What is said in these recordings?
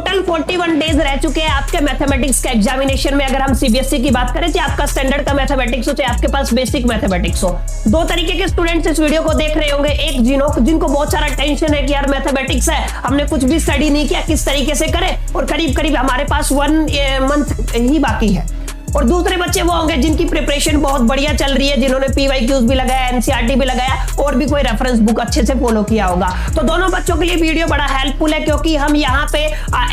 Total 41 days रह चुके हैं आपके मैथमेटिक्स के एग्जामिनेशन में। अगर हम सीबीएसई की बात करें, चाहे आपका स्टैंडर्ड का मैथमेटिक्स हो, चाहे आपके पास बेसिक मैथमेटिक्स हो, दो तरीके के स्टूडेंट्स इस वीडियो को देख रहे होंगे। एक जिनको बहुत सारा टेंशन है कि यार मैथमेटिक्स है, हमने कुछ भी स्टडी नहीं किया, किस तरीके से करें, और करीब करीब हमारे पास 1 मंथ ही बाकी है। और दूसरे बच्चे वो होंगे जिनकी प्रिपरेशन बहुत बढ़िया चल रही है, जिन्होंने पीवाईक्यूज भी लगाया, एनसीईआरटी भी लगाया, और भी कोई रेफरेंस बुक अच्छे से फॉलो किया होगा। तो दोनों बच्चों के लिए वीडियो बड़ा हेल्पफुल है, क्योंकि हम यहाँ पे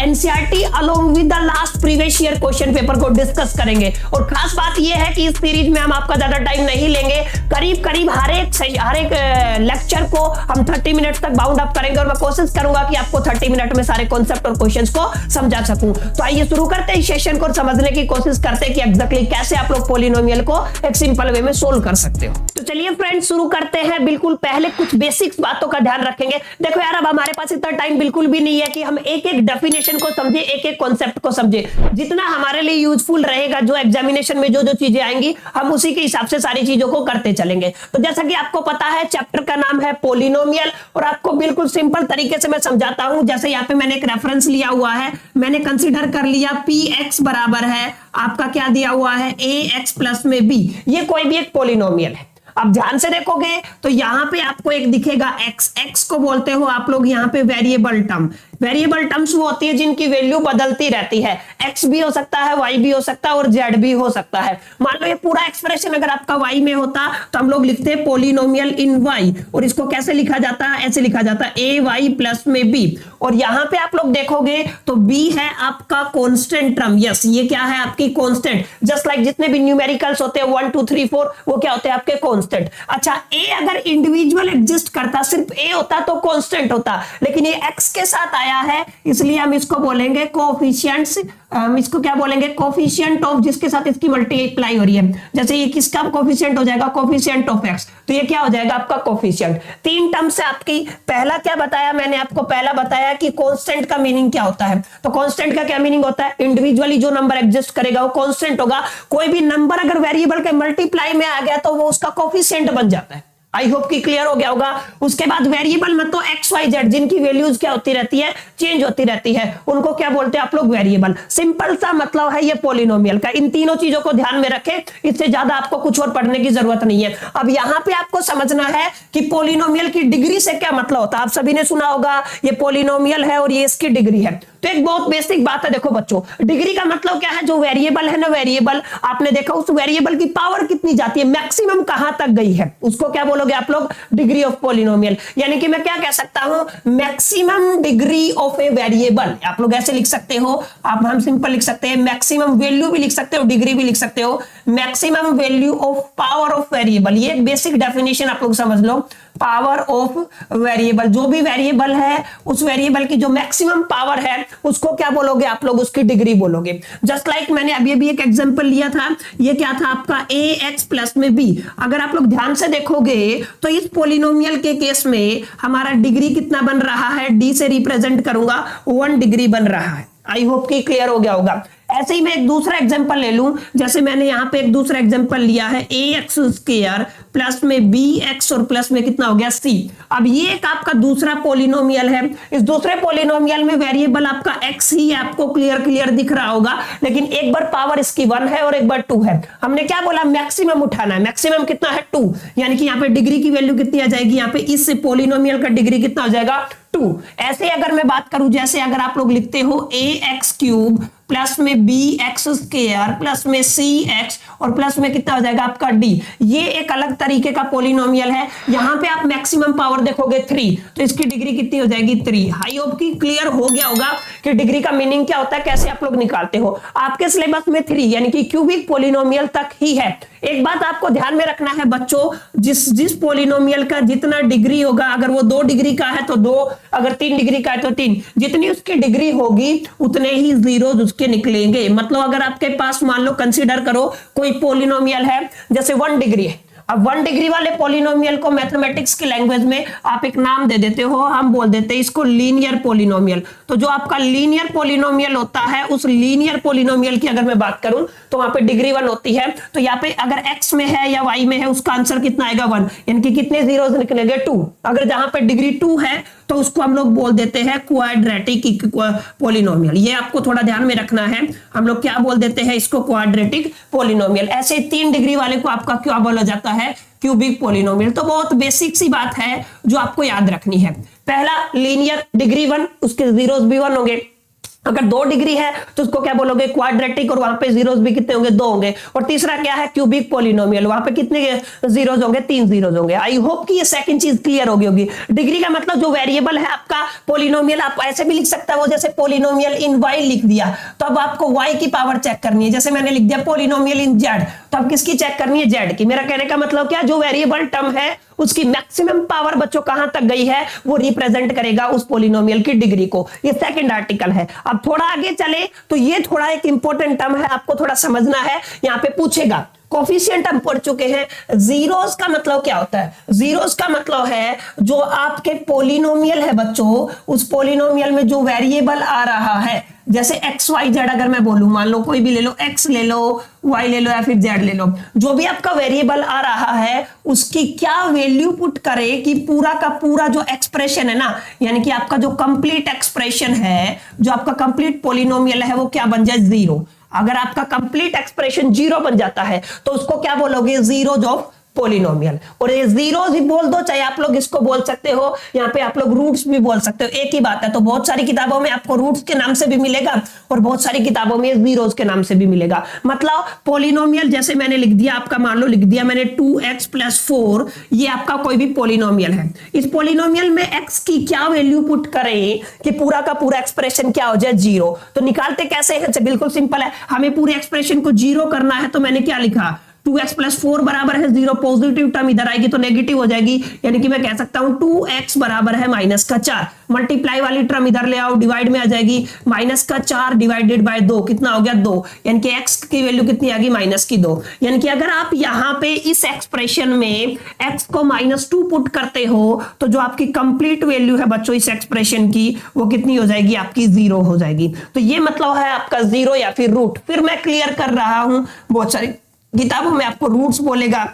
NCERT along with the last previous year question paper को डिस्कस करेंगे। और खास बात यह है कि इस सीरीज में हम आपका ज्यादा टाइम नहीं लेंगे, करीब करीब हर एक लेक्चर को हम 30 मिनट तक बाउंड अप करेंगे, और मैं कोशिश करूंगा कि आपको 30 मिनट में सारे कॉन्सेप्ट और क्वेश्चंस को समझा सकूं। तो आइए शुरू करते हैं इस सेशन को, समझने की कोशिश करते हैं कि एग्जैक्टली कैसे आप लोग पॉलिनोमियल को एक सिंपल वे में सोल्व कर सकते हो। तो चलिए फ्रेंड्स शुरू करते हैं। बिल्कुल पहले कुछ बेसिक्स बातों का ध्यान रखेंगे। देखो यार, अब हमारे पास इतना टाइम बिल्कुल भी नहीं है कि हम एक एक डेफिनेशन को समझे, एक एक कॉन्सेप्ट को समझे। जितना हमारे लिए यूजफुल रहेगा, जो एग्जामिनेशन में जो जो चीजें आएंगी, हम उसी के हिसाब से सारी चीजों को करते चलेंगे। तो जैसा कि आपको पता है, चैप्टर का नाम है पॉलिनोमियल, और आपको बिल्कुल सिंपल तरीके से मैं समझाता हूं। जैसे यहाँ पे मैंने एक रेफरेंस लिया हुआ है, मैंने कंसीडर कर लिया पी एक्स बराबर है, आपका क्या दिया हुआ है, ए एक्स प्लस में बी। ये कोई भी एक पॉलिनोमियल है। अब ध्यान से देखोगे तो यहां पे आपको एक दिखेगा एक्स। एक्स को बोलते हो आप लोग यहाँ पे वेरिएबल टर्म। वेरिएबल टर्म्स वो होती है जिनकी वैल्यू बदलती रहती है। एक्स भी हो सकता है, वाई भी हो सकता है, और जेड भी हो सकता है। मान लो ये पूरा एक्सप्रेशन अगर आपका वाई में होता तो हम लोग लिखते हैं पॉलिनोमियल इन वाई, और इसको कैसे लिखा जाता है, ऐसे लिखा जाता है ए वाई प्लस में बी। और यहां पे आप लोग देखोगे तो बी है आपका कांस्टेंट टर्म। यस, ये क्या है आपकी कांस्टेंट। जस्ट लाइक जितने भी न्यूमेरिकल्स होते हैं 1 2 3 4, वो क्या होते हैं आपके कांस्टेंट। अच्छा, ए अगर इंडिविजुअल एग्जिस्ट करता, सिर्फ ए होता तो कांस्टेंट होता, लेकिन ये एक्स के साथ आया है, इसलिए हम इसको बोलेंगे कोएफिशिएंट्स। हम इसको क्या बोलेंगे, कोएफिशिएंट ऑफ, जिसके साथ इसकी मल्टीप्लाई हो रही है। जैसे ये किसका कोएफिशिएंट हो जाएगा, कोएफिशिएंट ऑफ एक्स, तो ये क्या हो जाएगा आपका कोएफिशिएंट। 3 टर्म से आपकी, पहला क्या बताया मैंने आपको, पहला बताया कि कांस्टेंट का मीनिंग क्या होता है। तो कांस्टेंट का क्या मीनिंग होता है, इंडिविजुअली जो नंबर एग्जिस्ट करेगा वो कांस्टेंट होगा। कोई भी नंबर अगर वेरिएबल के मल्टीप्लाई में आ गया तो वो उसका कोएफिशिएंट बन जाता है। आई होप कि क्लियर हो गया होगा। उसके बाद वेरिएबल में तो एक्स वाई जेड, जिनकी वैल्यूज क्या होती रहती है, चेंज होती रहती है, उनको क्या बोलते हैं आप लोग, वेरिएबल। सिंपल सा मतलब है ये पॉलिनोमियल का। इन तीनों चीजों को ध्यान में रखें, इससे ज्यादा आपको कुछ और पढ़ने की जरूरत नहीं है। अब यहां पे आपको समझना है कि पॉलिनोमियल की डिग्री से क्या मतलब होता है। आप सभी ने सुना होगा ये पॉलिनोमियल है और ये इसकी डिग्री है। तो एक बहुत बेसिक बात है, देखो बच्चों, डिग्री का मतलब क्या है, जो वेरिएबल है ना, वेरिएबल आपने देखा उस वेरिएबल की पावर कितनी जाती है, मैक्सिमम कहां तक गई है, उसको क्या बोलोगे आप लोग, डिग्री ऑफ पॉलिनोमियल। यानी कि मैं क्या कह सकता हूं, maximum degree of a variable. आप लोग ऐसे लिख सकते हो, आप हम सिंपल लिख सकते हैं, मैक्सिमम वैल्यू भी लिख सकते हो, डिग्री भी लिख सकते हो, maximum value of power of variable. ये एक बेसिक डेफिनेशन आप लोग समझ लो, पावर ऑफ वेरिएबल। जो भी वेरिएबल है उस वेरिएबल की जो मैक्सिमम पावर है उसको क्या बोलोगे आप लोग, उसकी डिग्री बोलोगे। जस्ट लाइक मैंने अभी भी एक एग्जांपल लिया था, ये क्या था आपका ए एक्स प्लस में बी। अगर आप लोग ध्यान से देखोगे तो इस पॉलिनोमियल के केस में हमारा डिग्री कितना बन रहा है, डी से रिप्रेजेंट करूंगा, 1 डिग्री बन रहा है। आई होप कि क्लियर हो गया होगा। ऐसे ही मैं एक दूसरा एग्जांपल ले लूं, जैसे मैंने यहां पे एक दूसरा एग्जांपल लिया है, ए एक्स स्क्वायर प्लस में बी एक्स और प्लस में कितना हो गया सी। अब ये एक आपका दूसरा पॉलिनोमियल है। इस दूसरे पॉलिनोमियल में वेरिएबल आपका एक्स ही है, आपको क्लियर दिख रहा होगा, लेकिन एक बार पावर इसकी 1 है और एक बार 2 है। हमने क्या बोला, मैक्सिमम उठाना है। मैक्सिमम कितना है, 2, यानी कि यहाँ पे डिग्री की वैल्यू कितनी आ जाएगी, यहाँ पे इस पॉलिनोमियल का डिग्री कितना हो जाएगा, 2। ऐसे अगर मैं बात करूं, जैसे अगर आप लोग लिखते हो ए एक्स क्यूब प्लस में बी एक्स स्क्वायर प्लस में सी एक्स और प्लस में कितना हो जाएगा आपका डी, ये एक अलग तरीके का पॉलिनोमियल है। यहां पे आप मैक्सिमम पावर देखोगे 3, तो इसकी डिग्री कितनी हो जाएगी, 3। आई होप कि क्लियर हो गया होगा कि डिग्री का मीनिंग क्या होता है, कैसे आप लोग निकालते हो। आपके सिलेबस में 3 यानी कि क्यूबिक पॉलिनोमियल तक ही है। एक बात आपको ध्यान में रखना है बच्चों, जिस पॉलिनोमियल का जितना डिग्री होगा, अगर वो 2 डिग्री का है तो 2, अगर 3 डिग्री का है तो 3, जितनी उसकी डिग्री होगी उतने ही जीरोस उसके निकलेंगे। मतलब अगर आपके पास मान लो कंसीडर करो कोई पॉलिनोमियल है, जैसे 1 डिग्री है, अब 1 डिग्री वाले पॉलिनोमियल को मैथमेटिक्स की लैंग्वेज में आप एक नाम दे देते हो, हम बोल देते हैं इसको लीनियर पॉलिनोमियल। तो जो आपका लीनियर पॉलिनोमियल होता है, उस लीनियर पॉलिनोमियल की अगर मैं बात करूं तो वहां पे डिग्री 1 होती है। तो यहाँ पे अगर x में है या y में है, उसका आंसर कितना आएगा 1, यानी कि कितने जीरोस निकलेंगे 2। अगर जहां पे डिग्री 2 है तो उसको हम लोग बोल देते हैं क्वाड्रेटिक पॉलिनोमियल। ये आपको थोड़ा ध्यान में रखना है, हम लोग क्या बोल देते हैं इसको, क्वाड्रेटिक पॉलिनोमियल। ऐसे 3 डिग्री वाले को आपका क्या बोला जाता है, क्यूबिक पॉलिनोमियल। तो बहुत बेसिक सी बात है जो आपको याद रखनी है। पहला लीनियर डिग्री 1, उसके जीरोस भी 1 होंगे। अगर 2 डिग्री है तो उसको क्या बोलोगे, क्वाड्रेटिक, और वहां पे जीरोस भी कितने होंगे, 2 होंगे। और तीसरा क्या है, क्यूबिक पॉलिनोमियल, वहां पे कितने जीरोस होंगे, 3 जीरोस होंगे। आई होप कि ये सेकंड चीज क्लियर होगी। डिग्री का मतलब जो वेरिएबल है आपका पॉलिनोमियल, आप ऐसे भी लिख सकता है वो, जैसे पॉलिनोमियल इन y लिख दिया तो अब आपको y की पावर चेक करनी है। जैसे मैंने लिख दिया पॉलिनोमियल इन z, तो अब किसकी चेक करनी है, z की। मेरा कहने का मतलब क्या, जो वेरिएबल टर्म है उसकी मैक्सिमम पावर बच्चों कहां तक गई है, वो रिप्रेजेंट करेगा उस पॉलिनोमियल की डिग्री को। ये सेकंड आर्टिकल है। अब थोड़ा आगे चले तो ये थोड़ा एक इंपॉर्टेंट टर्म है, आपको थोड़ा समझना है। यहां पे पूछेगा, कोफिशिएंट हम पढ़ चुके हैं। जीरोस का मतलब क्या होता है, जीरोस का मतलब है जो आपके पॉलिनोमियल है बच्चों, उस पॉलिनोमियल में जो वेरिएबल आ रहा है, जैसे एक्स वाई जेड अगर मैं बोलूं, मान लो कोई भी ले लो, एक्स ले लो, वाई ले लो या फिर जेड ले लो, जो भी आपका वेरिएबल आ रहा है उसकी क्या वैल्यू पुट करे कि पूरा का पूरा जो एक्सप्रेशन है ना, यानी कि आपका जो कंप्लीट एक्सप्रेशन है, जो आपका कंप्लीट पॉलिनोमियल है, वो क्या बन जाए, 0। अगर आपका कंप्लीट एक्सप्रेशन 0 बन जाता है तो उसको क्या बोलोगे, जीरोस ऑफ पॉलिनोमियल। और ये जीरोस ही बोल दो, चाहे आप लोग इसको बोल सकते हो, यहाँ पे आप लोग रूट्स भी बोल सकते हो, एक ही बात है। तो बहुत सारी किताबों में आपको रूट्स के नाम से भी मिलेगा और बहुत सारी किताबों में जीरोस के नाम से भी मिलेगा। मतलब पॉलिनोमियल जैसे मैंने लिख दिया, आपका मान लो लिख दिया मैंने 2x + 4, ये आपका कोई भी पॉलिनोमियल है। इस पॉलिनोमियल में x की क्या वैल्यू पुट करें कि पूरा का पूरा एक्सप्रेशन क्या हो जाए, 0। तो निकालते कैसे हैं, बिल्कुल सिंपल है, हमें पूरे एक्सप्रेशन को 0 करना है। तो मैंने क्या लिखा, 2x + 4 बराबर है 0, पॉजिटिव टर्म इधर आएगी तो नेगेटिव हो जाएगी, यानी कि मैं कह सकता हूं 2x बराबर है -4। मल्टीप्लाई वाली टर्म इधर ले आओ, डिवाइड में आ जाएगी, -4 डिवाइडेड बाय 2 कितना हो गया, 2, यानी कि x की वैल्यू कितनी आ गई, -2। यानी कि अगर आप यहां पे इस एक्सप्रेशन में x को -2 पुट करते हो तो जो आपकी कंप्लीट वैल्यू है बच्चों इस एक्सप्रेशन की, वो कितनी हो जाएगी, आपकी 0 हो जाएगी। तो ये मतलब है आपका 0 या फिर रूट। फिर मैं क्लियर कर रहा हूं, बहुत सारी किताबों में आपको रूट्स बोलेगा,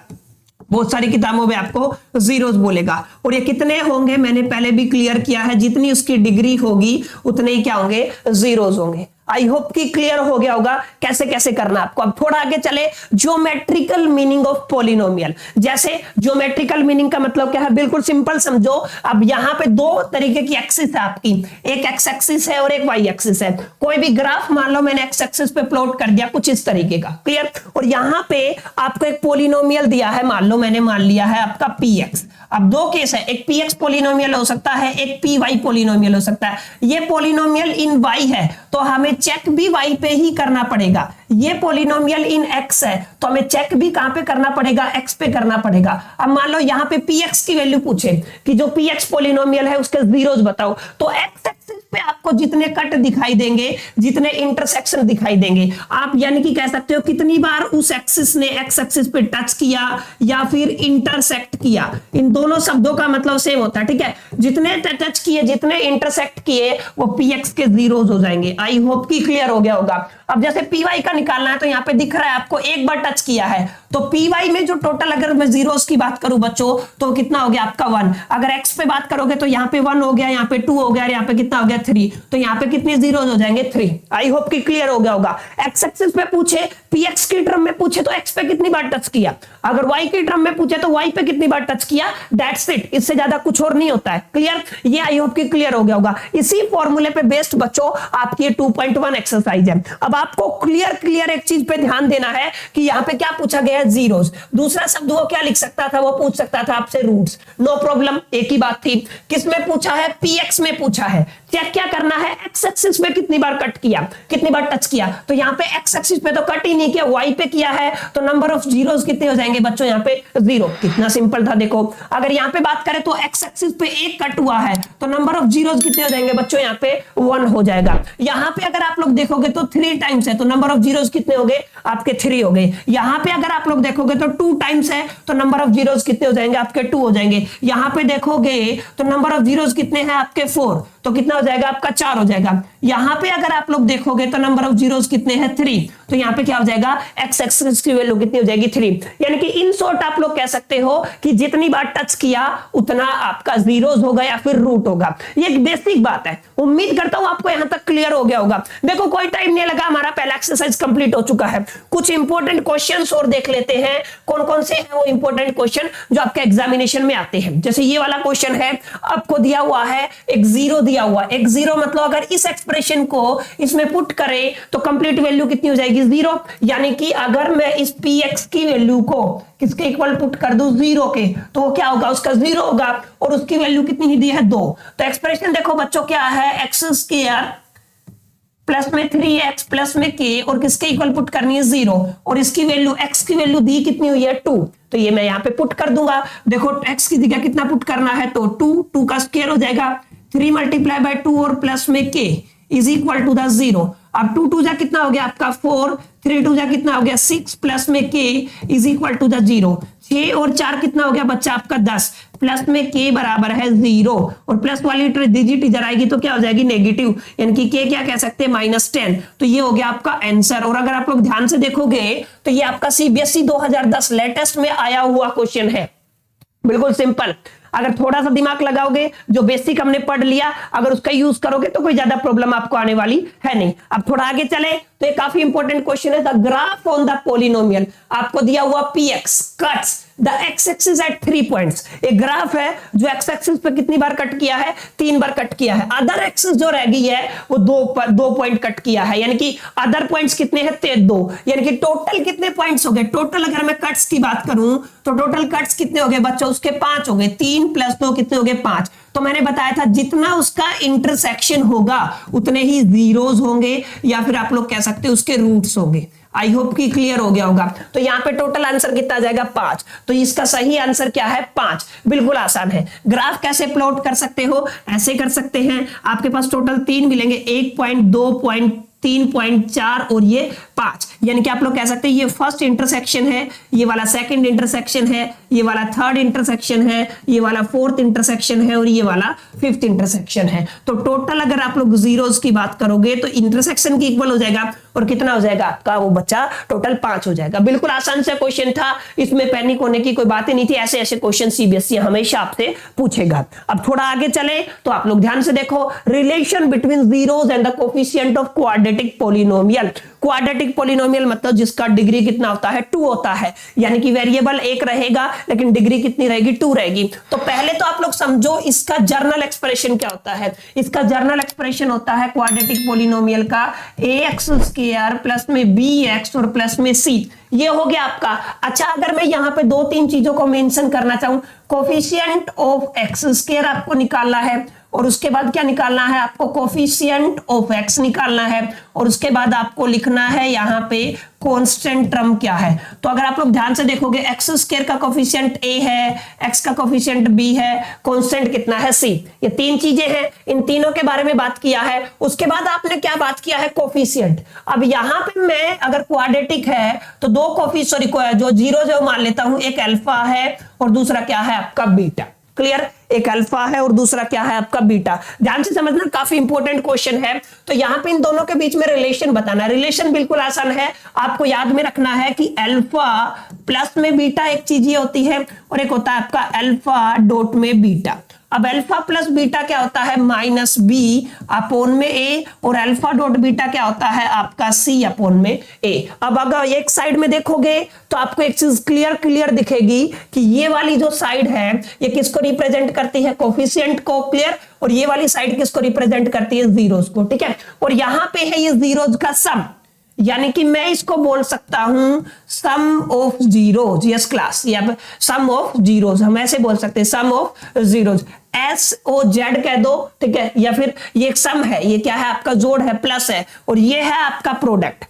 बहुत सारी किताबों में आपको जीरोस बोलेगा। और ये कितने होंगे मैंने पहले भी क्लियर किया है, जितनी उसकी डिग्री होगी उतने ही क्या होंगे, जीरोस होंगे। आई होप कि क्लियर हो गया होगा कैसे कैसे करना आपको। अब थोड़ा आगे चले, ज्योमेट्रिकल मीनिंग ऑफ पॉलिनोमियल। जैसे ज्योमेट्रिकल मीनिंग का मतलब क्या है, बिल्कुल सिंपल समझो। अब यहां पे 2 तरीके की एक्सिस है आपकी, एक एक्स एक्सिस है और एक वाई एक्सिस है। कोई भी ग्राफ मान लो मैंने एक्स एक्सिस पे प्लॉट कर दिया कुछ इस तरीके का, क्लियर। और यहां पे आपको एक पॉलिनोमियल दिया है, मान लो मैंने मान लिया है आपका px। अब 2 केस है, एक px पॉलिनोमियल हो सकता है, एक py पॉलिनोमियल हो सकता है। ये पॉलिनोमियल इन y है तो हमें चेक भी y पे ही करना पड़ेगा। ये पॉलिनोमियल इन x है तो हमें चेक भी कहां पे करना पड़ेगा, x पे करना पड़ेगा। अब मान लो यहां पे px की वैल्यू पूछे कि जो px पॉलिनोमियल है उसके जीरोस बताओ, तो x एक्सिस पे आपको जितने कट दिखाई देंगे, जितने इंटरसेक्शन दिखाई देंगे, आप यानी कि कह सकते हो कितनी बार उस एक्सिस ने x एक्सिस पे टच किया या फिर इंटरसेक्ट किया। इन दोनों शब्दों का मतलब सेम होता है, ठीक है। जितने टच किए, जितने इंटरसेक्ट किए, वो px के जीरोस हो जाएंगे। आई होप कि क्लियर हो गया होगा। अब जैसे py का निकालना है तो यहाँ पे दिख रहा है आपको, एक बार टच किया है तो py में जो टोटल, अगर मैं जीरोस की बात करूं बच्चों, तो कितना हो गया आपका 1। अगर x पे बात करोगे तो यहाँ पे 1 हो गया, यहाँ पे 2 हो गया, यहाँ पे कितना हो गया 3, तो यहाँ पे कितने जीरोस हो जाएंगे, 3। आई होप कि क्लियर हो गया होगा। x एक्सिस पे पूछे, px की टर्म में पूछे तो x पे कितनी बार टच किया, अगर y की टर्म में पूछे तो y पे कितनी बार टच किया, दैट्स इट। इससे ज्यादा कुछ और नहीं होता है, क्लियर। ये आई होप कि क्लियर हो गया होगा। इसी फॉर्मूले पे बेस्ड बच्चों आपकी 2.1 एक्सरसाइज है। अब आपको क्लियर एक चीज पे ध्यान देना है कि यहाँ पे क्या पूछा गया है, जीरोस। दूसरा शब्द वो क्या लिख सकता था, वो पूछ सकता था आपसे रूट्स, नो प्रॉब्लम, एक ही बात थी। किस में पूछा है, px में पूछा है। चेक क्या करना है, एक्स एक्सिस पे कितनी बार कट किया, कितनी बार टच किया। तो यहाँ पे एक्स एक्सिस पे तो कट ही नहीं किया, वाई पे किया है, तो नंबर ऑफ जीरोस कितने हो जाएंगे बच्चों यहाँ पे 0। कितना सिंपल था देखो। अगर यहाँ पे बात करें तो एक्स एक्सिस पे एक कट हुआ है तो नंबर ऑफ जीरोस कितने हो जाएंगे बच्चों यहाँ पे 1 हो जाएगा। यहाँ पे अगर आप लोग देखोगे तो 3 टाइम्स है तो नंबर ऑफ जीरोस कितने हो गए आपके 3 हो गए। यहाँ पे अगर आप लोग देखोगे तो 2 टाइम्स है तो नंबर ऑफ जीरोस कितने हो जाएंगे आपके 2 हो जाएंगे। यहाँ पे देखोगे तो नंबर ऑफ जीरोस कितने हैं आपके 4, तो कितना हो जाएगा आपका 4 हो जाएगा। यहाँ पे अगर आप लोग देखोगे तो नंबर ऑफ जीरोस कितने हैं 3, तो यहाँ पे क्या हो जाएगा एक्स एक्सिस की वैल्यू कितनी हो जाएगी 3। यानी कि इन शॉर्ट आप लोग कह सकते हो कि जितनी बार टच किया उतना आपका जीरोस होगा या फिर रूट होगा। ये एक बेसिक बात है, उम्मीद करता हूं आपको यहां तक क्लियर हो गया होगा। देखो कोई टाइम नहीं लगा, हमारा पहला एक्सरसाइज कंप्लीट हो चुका है। कुछ इंपॉर्टेंट क्वेश्चंस और देख लेते हैं कौन कौन से हैं वो इंपॉर्टेंट क्वेश्चन जो आपके एग्जामिनेशन में आते हैं। जैसे ये वाला क्वेश्चन है, आपको दिया हुआ है एक 0 दिया हुआ, एक 0 मतलब अगर इस एक्सप्रेशन को इसमें पुट करें तो कंप्लीट वैल्यू कितनी हो जाएगी 0। यानी कि अगर मैं इस px की वैल्यू को किसके इक्वल पुट कर दूं 0 के, तो वो क्या होगा उसका 0 होगा और उसकी वैल्यू कितनी ही दी है 2। तो एक्सप्रेशन देखो बच्चों क्या है, एक्स स्क्वायर प्लस में 3x प्लस में k और किसके इक्वल पुट करनी है 0 और इसकी वैल्यू x की वैल्यू दी कितनी हुई है 2। तो ये मैं यहाँ पे पुट कर दूंगा। देखो x की जगह कितना पुट करना है तो 2 का स्क्वायर हो जाएगा 3 मल्टीप्लाई बाय 2 और प्लस में k is equal to the 0। अब 2 जा कितना हो गया आपका 4, 3 जा कितना हो गया 6 प्लस में k is equal to the 0। 6 और 4 कितना हो गया बच्चा आपका 10 प्लस में k बराबर है 0 और प्लस वाली डिजिट इधर आएगी तो क्या हो जाएगी नेगेटिव, यानी कि k क्या कह सकते हैं -10। तो ये हो गया आपका आंसर। और अगर आप लोग ध्यान से देखोगे तो ये आपका सीबीएसई 2010 लेटेस्ट में आया हुआ क्वेश्चन है, बिल्कुल सिंपल। अगर थोड़ा सा दिमाग लगाओगे, जो बेसिक हमने पढ़ लिया अगर उसका यूज करोगे तो कोई ज्यादा प्रॉब्लम आपको आने वाली है नहीं। अब थोड़ा आगे चले तो ये काफी इंपॉर्टेंट क्वेश्चन है, the graph on the polynomial. आपको दिया हुआ px cuts the x axis at 3 points. एक ग्राफ है जो x एक्सिस पे कितनी बार कट किया है 3 बार कट किया है। अदर एक्सिस जो रह गई है वो 2 पॉइंट कट किया है, यानी कि अदर पॉइंट्स कितने हैं 2, यानी कि टोटल कितने पॉइंट्स हो गए। टोटल अगर मैं कट्स की बात करूं तो टोटल कट्स कितने हो गए बच्चों उसके 5 हो गए, 3 + 2 कितने हो गए 5। तो मैंने बताया था जितना उसका इंटरसेक्शन होगा उतने ही जीरोस होंगे या फिर आप लोग कह सकते हो उसके रूट्स होंगे। आई होप कि क्लियर हो गया होगा। तो यहाँ पे टोटल आंसर कितना आ जाएगा 5, तो इसका सही आंसर क्या है 5। बिल्कुल आसान है। ग्राफ कैसे प्लॉट कर सकते हो, ऐसे कर सकते हैं, आपके पास टोटल 3 मिलेंगे 1.2.3.4 और ये 5, यानी कि आप लोग कह सकते हैं ये फर्स्ट इंटरसेक्शन है, ये वाला सेकंड इंटरसेक्शन है, ये वाला थर्ड इंटरसेक्शन है, ये वाला फोर्थ इंटरसेक्शन है और ये वाला फिफ्थ इंटरसेक्शन है। तो टोटल अगर आप लोग जीरोस की बात करोगे तो इंटरसेक्शन की इक्वल हो जाएगा और कितना हो जाएगा आपका वो बच्चा टोटल 5 हो जाएगा। बिल्कुल आसान से क्वेश्चन था, इसमें पैनिक होने की कोई बात ही नहीं थी। ऐसे ऐसे क्वेश्चन सीबीएसई हमेशा आपसे पूछेगा। अब थोड़ा आगे चले तो आप लोग ध्यान से देखो, relation between zeros and the coefficient of quadratic polynomial. Quadratic polynomial मतलब जिसका डिग्री कितना होता है 2 होता है, यानी कि वेरिएबल एक रहेगा लेकिन डिग्री कितनी रहेगी 2 रहेगी। तो पहले तो आप लोग समझो इसका जर्नल एक्सप्रेशन क्या होता है। इसका जर्नल एक्सप्रेशन होता है क्वाड्रेटिक पॉलिनोमियल का ax स्क्वायर प्लस में bx और प्लस में c। ये हो गया आपका। अच्छा, अगर मैं यहाँ पे 2-3 चीजों को मेंशन करना चाहूं, कोफिशिएंट ऑफ x स्क्वायर आपको निकालना है और उसके बाद क्या निकालना है आपको कोफिशिएंट ऑफ x निकालना है और उसके बाद आपको लिखना है यहाँ पे कांस्टेंट टर्म क्या है। तो अगर आप लोग ध्यान से देखोगे x स्क्वायर का कोफिशिएंट a है, x का कोफिशिएंट b है, कांस्टेंट कितना है c। ये 3 चीजें हैं, इन तीनों के बारे में बात किया है। उसके बाद आपने क्या बात किया है कोफिशिएंट। अब यहाँ पे मैं अगर क्वाड्रेटिक है तो 2 कोफिशिएंट जो जीरो जो मान लेता हूं, एक अल्फा है और दूसरा क्या है आपका बीटा। क्लियर, एक अल्फा है और दूसरा क्या है आपका बीटा। ध्यान से समझना, काफी इंपॉर्टेंट क्वेश्चन है। तो यहाँ पे इन दोनों के बीच में रिलेशन बताना। रिलेशन बिल्कुल आसान है, आपको याद में रखना है कि अल्फा प्लस में बीटा एक चीज ये होती है और एक होता है आपका अल्फा डॉट में बीटा। अब अल्फा प्लस बीटा क्या होता है -b अपॉन में a और अल्फा डॉट बीटा क्या होता है आपका c अपॉन में a। अब अगर एक साइड में देखोगे तो आपको एक चीज क्लियर दिखेगी कि ये वाली जो साइड है ये किसको रिप्रेजेंट करती है कोफिशिएंट को। क्लियर, और ये वाली साइड किसको रिप्रेजेंट करती है जीरोस को। ठीक है, और यहां पे है ये जीरोस का सम, यानी कि मैं इसको बोल सकता हूं sum of zeros. Yes class, या सम ऑफ जीरोस हम ऐसे बोल सकते हैं, sum of zeros. S O Z कह दो, ठीक है, या फिर ये एक सम है, ये क्या है आपका जोड़ है, प्लस है, और ये है आपका प्रोडक्ट,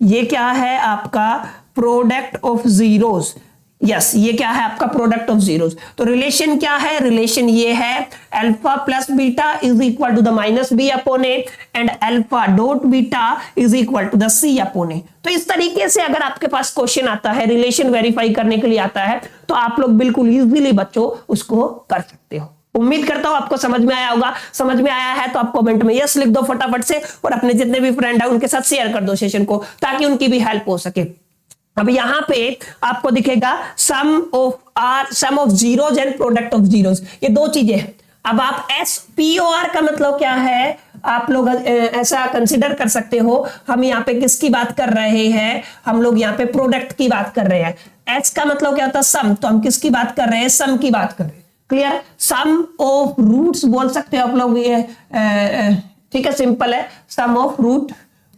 ये क्या है आपका प्रोडक्ट ऑफ जीरोस। यस, ये क्या है आपका प्रोडक्ट ऑफ जीरोस। तो रिलेशन क्या है, रिलेशन ये है alpha plus beta is equal to the minus b upon a and alpha dot beta is equal to the c upon a. तो इस तरीके से अगर आपके पास क्वेश्चन आता है, रिलेशन वेरीफाई करने के लिए आता है, तो आप लोग बिल्कुल इजीली बच्चों उसको कर सकते हो। उम्मीद करता हूं आपको समझ में आया होगा। समझ में आया है तो आप कमेंट में यस लिख दो फटाफट से, और अपने जितने भी फ्रेंड है उनके साथ शेयर कर दो सेशन को, ताकि उनकी भी हेल्प हो सके। अब यहां पे आपको दिखेगा sum of zeros and product of zeros, ये दो चीजें हैं। अब आप एस पी ओ आर का मतलब क्या है, आप लोग ऐसा कंसिडर कर सकते हो, हम यहाँ पे किसकी बात कर रहे हैं, हम लोग यहाँ पे प्रोडक्ट की बात कर रहे हैं। एस का मतलब क्या होता है, सम, तो हम किसकी बात कर रहे हैं, सम की बात कर रहे हैं। क्लियर, सम ऑफ रूट्स बोल सकते हो आप लोग, ये ठीक है, सिंपल है, सम ऑफ रूट,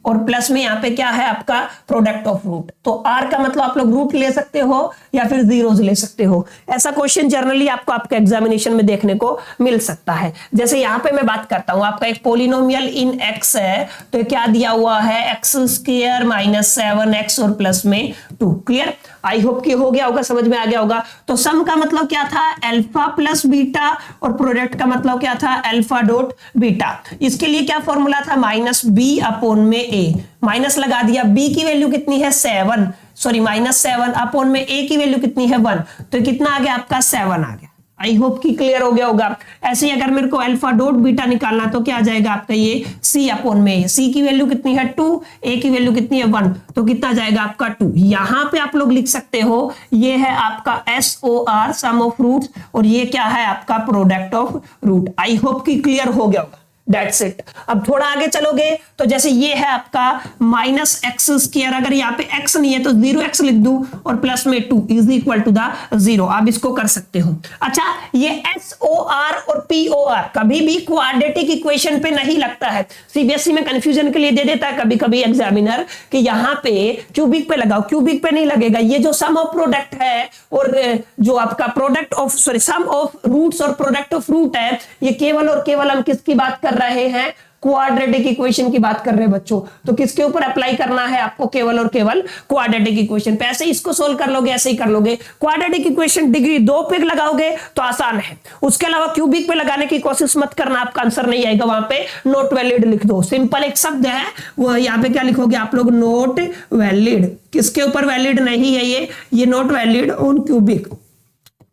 और प्लस में यहाँ पे क्या है आपका प्रोडक्ट ऑफ रूट। तो आर का मतलब आप लोग रूट ले सकते हो या फिर जीरोज ले सकते हो। ऐसा क्वेश्चन जनरली आपको आपके एग्जामिनेशन में देखने को मिल सकता है। जैसे यहाँ पे मैं बात करता हूं, आपका एक पोलिनोमियल इन एक्स है, तो क्या दिया हुआ है, एक्स स्क्वायर माइनस 7x और प्लस में 2। क्लियर, आई होप कि हो गया होगा, समझ में आ गया होगा। तो सम का मतलब क्या था, अल्फा प्लस बीटा, और प्रोडक्ट का मतलब क्या था, अल्फा डॉट बीटा। इसके लिए क्या फॉर्मूला था, माइनस बी अपॉन में ए, माइनस लगा दिया, बी की वैल्यू कितनी है 7, सॉरी -7 अपॉन में ए की वैल्यू कितनी है 1, तो कितना आ गया आपका 7 आ गया। आई होप कि क्लियर हो गया होगा। ऐसे ही अगर मेरे को अल्फा डॉट बीटा निकालना, तो क्या आ जाएगा आपका ये सी अपॉन में, सी की वैल्यू कितनी है 2, ए की वैल्यू कितनी है 1, तो कितना जाएगा आपका 2। यहां पे आप लोग लिख सकते हो, ये है आपका S O R sum of roots, और ये क्या है आपका product of root. I hope कि क्लियर हो गया होगा। That's it। अब थोड़ा आगे चलोगे तो जैसे ये है आपका माइनस एक्स स्क्वायर, अगर यहाँ पे x नहीं है तो 0x लिख दूं, और प्लस में 2 इज इक्वल टू द 0। आप इसको कर सकते हो। अच्छा, ये SOR और POR कभी भी क्वाड्रेटिक इक्वेशन पे नहीं लगता है। सीबीएसई में कंफ्यूजन के लिए दे देता है कभी कभी एग्जामिनर कि यहाँ पे क्यूबिक पे लगाओ, क्यूबिक पे नहीं लगेगा। ये जो सम ऑफ प्रोडक्ट है और जो आपका product of sum of roots और प्रोडक्ट ऑफ रूट है, ये केवल और केवल हम किसकी बात कर रहे हैं, क्वाड्रेटिक इक्वेशन की बात कर रहे हैं बच्चों। तो किसके ऊपर अप्लाई करना है आपको, केवल और केवल क्वाड्रेटिक इक्वेशन पे। ऐसे इसको सोल्व कर लोगे, ऐसे ही कर लोगे। क्वाड्रेटिक इक्वेशन डिग्री 2 पे लगाओगे तो आसान है, उसके अलावा क्यूबिक पे लगाने की कोशिश मत करना, आपका आंसर नहीं आएगा। वहां पे नॉट वैलिड लिख दो, सिंपल एक शब्द है वो, यहाँ पे क्या लिखोगे आप लोग, नॉट वैलिड। किसके ऊपर वैलिड नहीं है ये not valid on cubic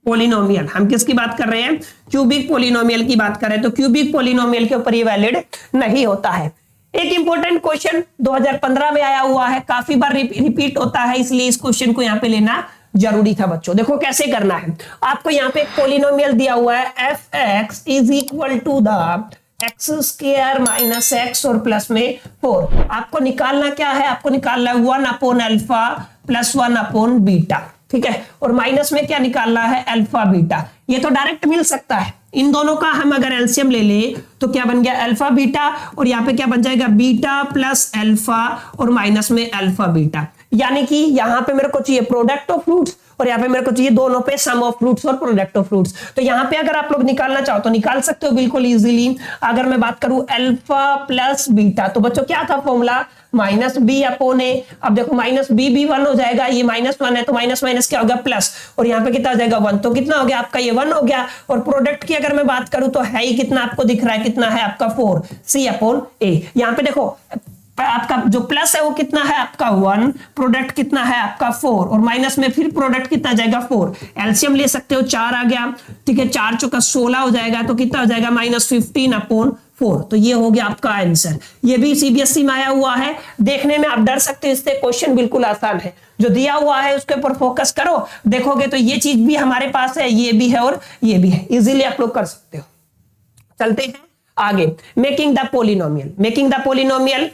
polynomial. हम किसकी बात कर रहे हैं, क्यूबिक पोलिनोमियल की बात कर रहे हैं। तो क्यूबिक पोलिनोमियल के ऊपर ये वैलिड नहीं होता है। एक इंपॉर्टेंट क्वेश्चन 2015 में आया हुआ है, काफी बार रिपीट होता है, इसलिए इस क्वेश्चन को यहाँ पे लेना जरूरी था बच्चों। देखो कैसे करना है, आपको यहाँ पे एक पोलिनोमियल दिया हुआ है, f(x) is equal to the x square minus x और प्लस में 4। आपको निकालना क्या है, आपको निकालना है 1 upon alpha plus 1 upon beta, ठीक है, और माइनस में क्या निकालना है, अल्फा बीटा। ये तो डायरेक्ट मिल सकता है, इन दोनों का हम अगर एलसीएम ले ले तो क्या बन गया, अल्फा बीटा, और यहाँ पे क्या बन जाएगा, बीटा प्लस अल्फा और माइनस में अल्फा बीटा। यानी कि यहाँ पे मेरे को चाहिए प्रोडक्ट ऑफ रूट्स, और यहाँ पे मेरे को चाहिए दोनों पे सम ऑफ रूट्स और प्रोडक्ट ऑफ रूट्स। तो यहाँ पे अगर आप लोग निकालना चाहो तो निकाल सकते हो बिल्कुल इजीली। अगर मैं बात करूं अल्फा प्लस बीटा, तो बच्चों क्या था फॉर्मूला, माइनस बी अपॉन ए। अब देखो माइनस बी भी 1 हो जाएगा, ये -1 है तो माइनस माइनस क्या हो गया प्लस, और यहाँ पे कितना हो जाएगा 1, तो कितना हो गया आपका ये 1 हो गया। और प्रोडक्ट की अगर मैं बात करूं तो है ही कितना, आपको दिख रहा है कितना है आपका 4, सी अपॉन ए। यहाँ पे देखो आपका जो प्लस है वो कितना है आपका 1, प्रोडक्ट कितना है आपका 4, और माइनस में फिर प्रोडक्ट कितना जाएगा 4। एलसीएम ले सकते हो, 4 आ गया, ठीक है, 4 चौका 16 हो जाएगा, तो कितना हो जाएगा -15 अपॉन 4। तो ये हो गया आपका आंसर। ये भी सीबीएसई में आया हुआ है, देखने में आप डर सकते हो इससे, क्वेश्चन बिल्कुल आसान है। जो दिया हुआ है उसके ऊपर फोकस करो, देखोगे तो ये चीज भी हमारे पास है, ये भी है और ये भी है, इजीली आप लोग कर सकते हो। चलते हैं आगे, making the polynomial. Making the polynomial,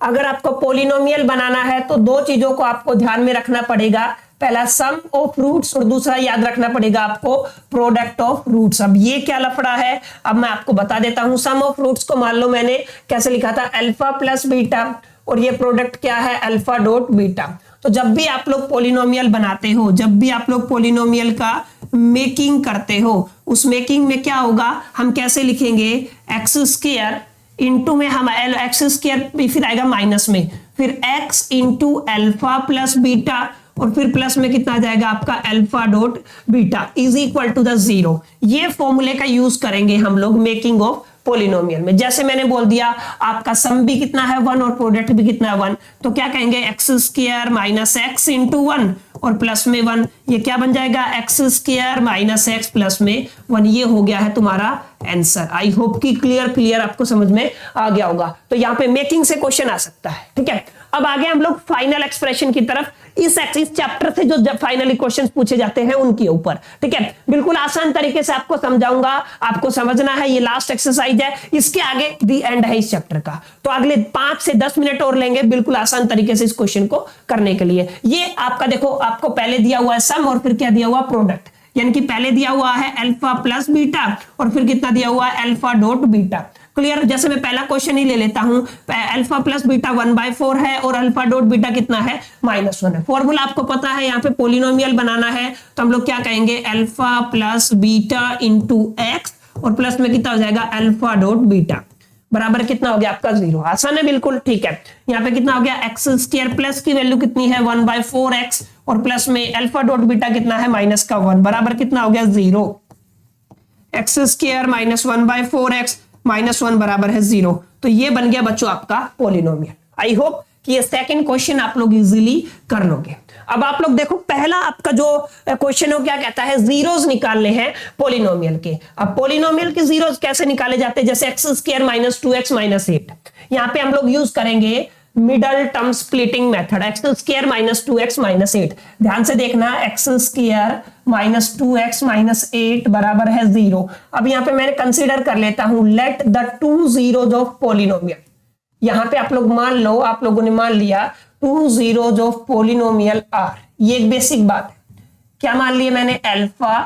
अगर आपको पोलिनोमियल बनाना है तो दो चीजों को आपको ध्यान में रखना पड़ेगा, पहला सम ऑफ रूट्स और दूसरा याद रखना पड़ेगा आपको प्रोडक्ट ऑफ रूट्स। अब ये क्या लफड़ा है, अब मैं आपको बता देता हूं। सम ऑफ रूट्स को मान लो मैंने कैसे लिखा था, अल्फा प्लस बीटा, और ये प्रोडक्ट क्या है, अल्फा डॉट बीटा। तो जब भी आप लोग पोलिनोमियल बनाते हो, जब भी आप लोग पोलिनोमियल का मेकिंग करते हो, उस मेकिंग में क्या होगा, हम कैसे लिखेंगे, एक्स स्क्वायर इंटू में हम एक्स स्क्वायर फिर आएगा माइनस में, फिर x into alpha plus beta और फिर प्लस में कितना आ जाएगा आपका alpha dot beta is equal to the 0। ये फॉर्मूले का यूज करेंगे हम लोग मेकिंग ऑफ पॉलिनोमियल में। जैसे मैंने बोल दिया आपका सम भी कितना है 1 और प्रोडक्ट भी कितना है 1, तो क्या कहेंगे x square minus x into 1 और प्लस में 1, ये क्या बन जाएगा x square minus x plus में 1। ये हो गया है तुम्हारा आंसर। आई होप कि क्लियर आपको समझ में आ गया होगा। तो यहाँ पे मेकिंग से क्वेश्चन आ सकता है, ठीक है। अब आगे हम लोग फाइनल एक्सप्रेशन की तरफ, इस चैप्टर से जो फाइनली क्वेश्चंस पूछे जाते हैं उनके ऊपर, ठीक है। बिल्कुल आसान तरीके से आपको समझाऊंगा, आपको समझना है। ये लास्ट एक्सरसाइज है, इसके आगे दी एंड है इस चैप्टर का। तो अगले 5 से 10 मिनट और लेंगे बिल्कुल आसान तरीके से इस क्वेश्चन को करने के लिए। ये आपका देखो, आपको पहले दिया हुआ है सम और फिर क्या दिया हुआ प्रोडक्ट, यानी कि पहले दिया हुआ है अल्फा प्लस बीटा और फिर कितना दिया हुआ है अल्फा डॉट बीटा। क्लियर। जैसे मैं पहला क्वेश्चन ही ले लेता हूं, अल्फा प्लस बीटा 1/4 है और अल्फा डॉट बीटा कितना है -1 है। फॉर्मूला आपको पता है, यहाँ पे पॉलिनोमियल बनाना है तो हम लोग क्या कहेंगे alpha plus beta into x और प्लस में कितना हो जाएगा अल्फा डॉट बीटा बराबर कितना हो गया आपका 0। आसान है बिल्कुल, ठीक है। यहाँ पे कितना हो गया एक्स स्क्वायर प्लस की वैल्यू कितनी है 1/4x और प्लस में अल्फा डॉट बीटा कितना है -1 बराबर कितना हो गया 0। एक्स स्क्वायर माइनस 1/4x -1 बराबर है 0। तो ये बन गया बच्चों आपका पॉलिनोमियल। आई होप कि ये सेकंड क्वेश्चन आप लोग इजीली कर लोगे। अब आप लोग देखो, पहला आपका जो क्वेश्चन है क्या कहता है, जीरोस निकालने हैं पॉलिनोमियल के। अब पॉलिनोमियल के जीरोस कैसे निकाले जाते हैं, जैसे x square minus 2x minus 8, यहाँ पे हम लोग यूज करेंगे middle term splitting method, x square minus 2x minus 8। ध्यान से देखना, x square minus 2x minus 8 बराबर है 0। अब यहाँ पे मैं कंसीडर कर लेता हूं let the 2 zeros of polynomial. यहाँ पे आप लोग मान लो, आप लोगों ने मान लिया 2 zeros ऑफ पॉलिनोमियल आर। ये एक बेसिक बात है। क्या मान लिया मैंने, अल्फा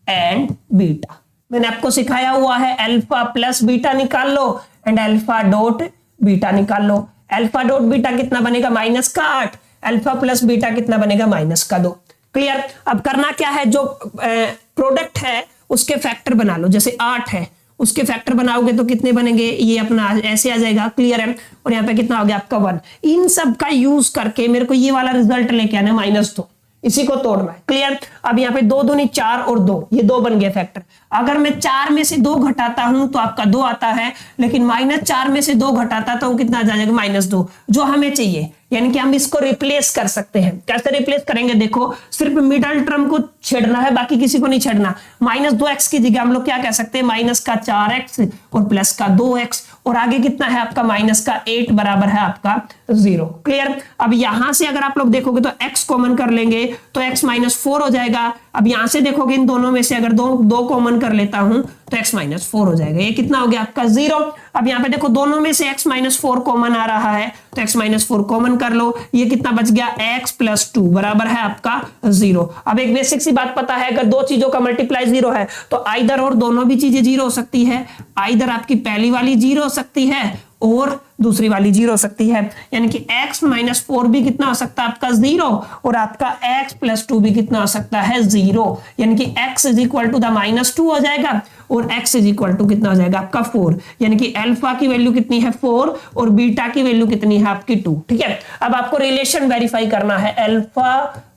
एंड बीटा। मैंने आपको सिखाया हुआ है अल्फा प्लस बीटा निकाल लो एंड अल्फा डॉट बीटा निकाल लो। अल्फा डॉट बीटा कितना बनेगा -8, अल्फा प्लस बीटा कितना बनेगा -2। क्लियर। अब करना क्या है, जो प्रोडक्ट है उसके फैक्टर बना लो। जैसे 8 है, उसके फैक्टर बनाओगे तो कितने बनेंगे, ये अपना ऐसे आ जाएगा। क्लियर है। और यहाँ पे कितना हो गया आपका 1। इन सब का यूज करके मेरे को ये वाला रिजल्ट लेके आना -2, इसी को तोड़ना है। क्लियर। अब यहाँ पे 2 दूनी 4 और 2, ये 2 बन गए फैक्टर। अगर मैं 4 में से 2 घटाता हूं तो आपका 2 आता है, लेकिन -4 में से 2 घटाता तो कितना आ जाएगा -2, जो हमें चाहिए। यानी कि हम इसको रिप्लेस कर सकते हैं। कैसे रिप्लेस करेंगे, देखो सिर्फ मिडल टर्म को छेड़ना है, बाकी किसी को नहीं छेड़ना। -2x की जगह हम लोग क्या कह सकते हैं, -4x और प्लस का 2x और आगे कितना है आपका -8 बराबर है आपका 0। क्लियर। अब यहां से अगर आप लोग देखोगे तो x कॉमन कर लेंगे तो x -4 हो जाएगा। अब यहां से देखोगे इन दोनों में से अगर दो कॉमन कर लेता हूं तो x -4 हो जाएगा। ये कितना हो गया आपका 0। अब यहाँ पे देखो दोनों में से x -4 कॉमन आ रहा है तो x -4 कॉमन कर लो, ये कितना बच गया x + 2 बराबर है आपका 0। अब एक बेसिक सी बात पता है, अगर दो चीजों का मल्टीप्लाई 0 है तो आइदर और दोनों भी चीजें 0 हो सकती है। आइदर आपकी पहली वाली 0 हो सकती है और दूसरी वाली 0 हो सकती है। यानी कि x -4 भी कितना हो सकता है आपका 0 और आपका x + 2 भी कितना हो सकता है 0। यानी कि x = -2 हो जाएगा और x = कितना हो जाएगा आपका 4। यानी कि अल्फा की वैल्यू कितनी है 4 और बीटा की वैल्यू कितनी है आपकी 2। ठीक है। अब आपको रिलेशन वेरीफाई करना है, alpha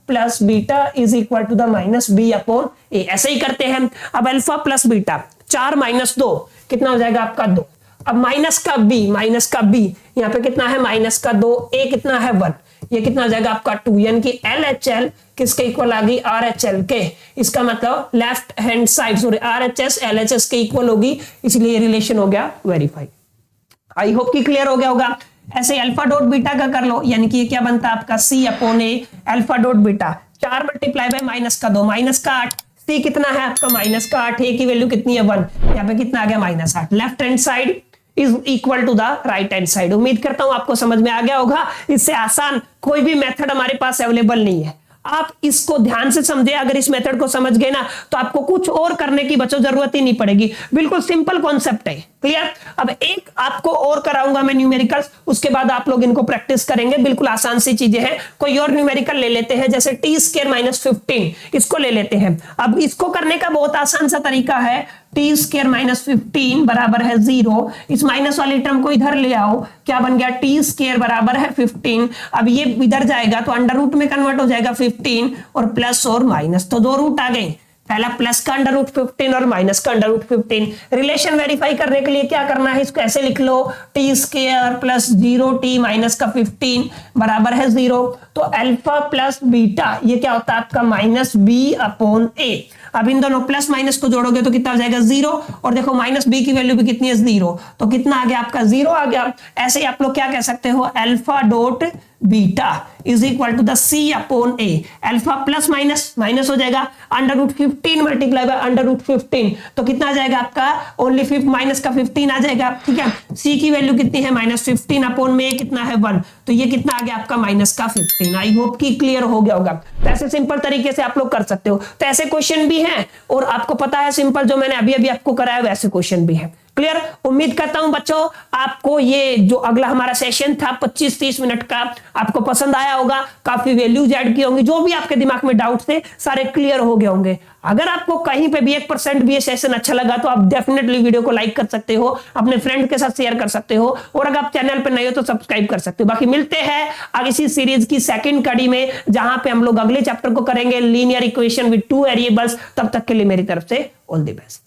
plus beta is equal to the -b/a। ऐसे ही करते हैं। अब अल्फा प्लस बीटा 4 - 2 कितना हो जाएगा आपका 2। अब माइनस का b यहाँ पे कितना है -2, a कितना है 1, ये कितना हो जाएगा आपका 2। यानी कि LHL किसके इक्वल आ गई, RHL के। इसका मतलब left hand side sorry RHS LHS के इक्वल होगी, इसलिए रिलेशन हो गया वेरीफाई। आई होप कि क्लियर हो गया होगा। ऐसे अल्फा डॉट बीटा का कर लो, यानी कि ये क्या बनता है आपका C/A alpha dot beta 4 × -2 -8। C कितना है आपका -8, a की वैल्यू कितनी है 1, यहाँ पे कितना आ गया -8। Left hand side is equal to the right hand side. उम्मीद करता हूं आपको समझ में आ गया होगा। इससे आसान कोई भी मेथड हमारे पास अवेलेबल नहीं है। आप इसको ध्यान से समझे, अगर इस मेथड को समझ गए ना तो आपको कुछ और करने की बच्चों जरूरत ही नहीं पड़ेगी। बिल्कुल सिंपल कॉन्सेप्ट है, क्लियर। अब एक आपको और कराऊंगा मैं न्यूमेरिकल्स, उसके बाद आप लोग इनको प्रैक्टिस करेंगे। बिल्कुल आसान सी चीजें हैं। कोई और न्यूमेरिकल ले लेते हैं, जैसे टी स्क्वायर माइनस 15, इसको ले लेते हैं। अब इसको करने का बहुत आसान सा तरीका है। टी स्क्वायर माइनस 15 बराबर है 0। इस माइनस वाली टर्म को इधर ले आओ, क्या बन गया, टी स्क्वायर बराबर है 15। अब ये इधर जाएगा तो अंडर रूट में कन्वर्ट हो जाएगा 15, और प्लस और माइनस, तो दो रूट आ गए, पहला प्लस का अंडर रूट 15 और माइनस का अंडर रूट 15। रिलेशन वेरीफाई करने के लिए क्या करना है, इसको ऐसे लिख लो, t square plus 0t minus का 15 बराबर है 0। तो अल्फा प्लस बीटा ये क्या होता है आपका माइनस बी अपॉन ए। अब इन दोनों प्लस माइनस को जोड़ोगे तो कितना हो जाएगा 0, और देखो माइनस बी की वैल्यू भी कितनी है 0, तो कितना आ गया आपका 0 आ गया। ऐसे ही आप लोग क्या कह सकते हो, alpha dot beta is equal to the c upon a. Alpha plus minus minus हो जाएगा, under root 15 multiply by under root 15, तो कितना आ जाएगा आपका ओनली 5 माइनस का 15 आ जाएगा, ठीक है। सी की वैल्यू कितनी है माइनस 15 अपॉन में कितना है 1, तो ये कितना आ गया आपका माइनस का 15। आई होप कि क्लियर हो गया होगा। तो ऐसे सिंपल तरीके से आप लोग कर सकते हो। तो ऐसे क्वेश्चन भी हैं, और आपको पता है सिंपल जो मैंने अभी अभी आपको कराया वैसे क्वेश्चन भी है। क्लियर। उम्मीद करता हूं बच्चों आपको ये जो अगला हमारा सेशन था 25-30 मिनट का आपको पसंद आया होगा, काफी वैल्यूज ऐड की होंगी, जो भी आपके दिमाग में डाउट थे सारे क्लियर हो गए होंगे। अगर आपको कहीं पे भी 1% भी ये सेशन अच्छा लगा तो आप डेफिनेटली वीडियो को लाइक कर सकते हो, अपने फ्रेंड के साथ शेयर कर सकते हो, और अगर आप चैनल पर नए हो तो सब्सक्राइब कर सकते हो। बाकी मिलते हैं आगे इसी सीरीज की सेकंड कड़ी में, जहां पे हम लोग अगले चैप्टर को करेंगे लीनियर इक्वेशन विद 2 वेरिएबल्स। तब तक के लिए मेरी तरफ से ऑल द बेस्ट।